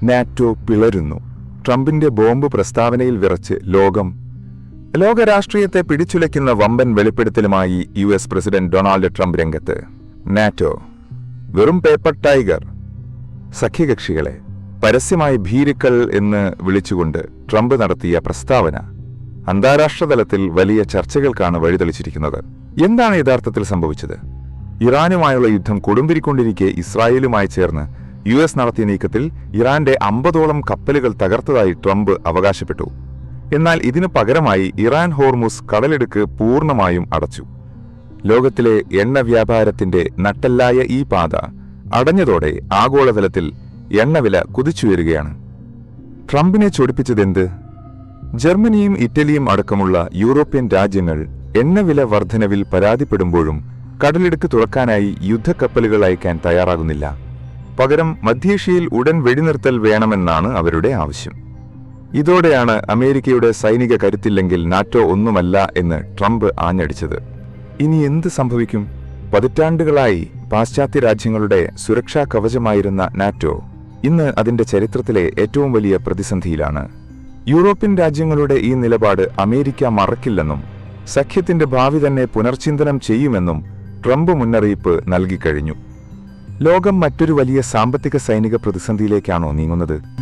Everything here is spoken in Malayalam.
നാറ്റോ പിളരുന്നു. ട്രംപിന്റെ ബോംബ് പ്രസ്താവനയിൽ വിറച്ച് ലോകരാഷ്ട്രീയത്തെ പിടിച്ചുലയ്ക്കുന്ന വമ്പൻ വെളിപ്പെടുത്തലുമായി US പ്രസിഡന്റ് ഡൊണാൾഡ് ട്രംപ് രംഗത്ത്. നാറ്റോ വെറും പേപ്പർ ടൈഗർ. സഖ്യകക്ഷികളെ പരസ്യമായി ഭീരുക്കൾ എന്ന് വിളിച്ചുകൊണ്ട് ട്രംപ് നടത്തിയ പ്രസ്താവന അന്താരാഷ്ട്ര തലത്തിൽ വലിയ ചർച്ചകൾക്കാണ് വഴിതെളിച്ചിരിക്കുന്നത്. എന്താണ് യഥാർത്ഥത്തിൽ സംഭവിച്ചത്? ഇറാനുമായുള്ള യുദ്ധം കൊടുമ്പിരിക്കൊണ്ടിരിക്കെ ഇസ്രായേലുമായി ചേർന്ന് US നടത്തിയ നീക്കത്തിൽ ഇറാന്റെ 50ഓളം കപ്പലുകൾ തകർത്തതായി ട്രംപ് അവകാശപ്പെട്ടു. എന്നാൽ ഇതിനു പകരമായി ഇറാൻ ഹോർമുസ് കടലിടുക്ക് പൂർണ്ണമായും അടച്ചു. ലോകത്തിലെ എണ്ണ വ്യാപാരത്തിന്റെ നട്ടെല്ലായ ഈ പാത അടഞ്ഞതോടെ ആഗോളതലത്തിൽ എണ്ണവില കുതിച്ചുയരുകയാണ്. ട്രംപിനെ ചൊടിപ്പിച്ചതെന്ത്? ജർമ്മനിയും ഇറ്റലിയും അടക്കമുള്ള യൂറോപ്യൻ രാജ്യങ്ങൾ എണ്ണവില വർധനവിൽ പരാതിപ്പെടുമ്പോഴും കടലിടുക്ക് തുറക്കാനായി യുദ്ധക്കപ്പലുകൾ അയക്കാൻ തയ്യാറാകുന്നില്ല. പകരം മധ്യേഷ്യയിൽ ഉടൻ വെടിനിർത്തൽ വേണമെന്നാണ് അവരുടെ ആവശ്യം. ഇതോടെയാണ് അമേരിക്കയുടെ സൈനിക കരുത്തില്ലെങ്കിൽ നാറ്റോ ഒന്നുമല്ല എന്ന് ട്രംപ് ആഞ്ഞടിച്ചത്. ഇനി എന്ത് സംഭവിക്കും? പതിറ്റാണ്ടുകളായി പാശ്ചാത്യ രാജ്യങ്ങളുടെ സുരക്ഷാ കവചമായിരുന്ന നാറ്റോ ഇന്ന് അതിന്റെ ചരിത്രത്തിലെ ഏറ്റവും വലിയ പ്രതിസന്ധിയിലാണ്. യൂറോപ്യൻ രാജ്യങ്ങളുടെ ഈ നിലപാട് അമേരിക്ക മറക്കില്ലെന്നും സഖ്യത്തിന്റെ ഭാവി തന്നെ പുനർചിന്തനം ചെയ്യുമെന്നും ട്രംപ് മുന്നറിയിപ്പ് നൽകിക്കഴിഞ്ഞു. ലോകം മറ്റൊരു വലിയ സാമ്പത്തിക സൈനിക പ്രതിസന്ധിയിലേക്കാണോ നീങ്ങുന്നത്?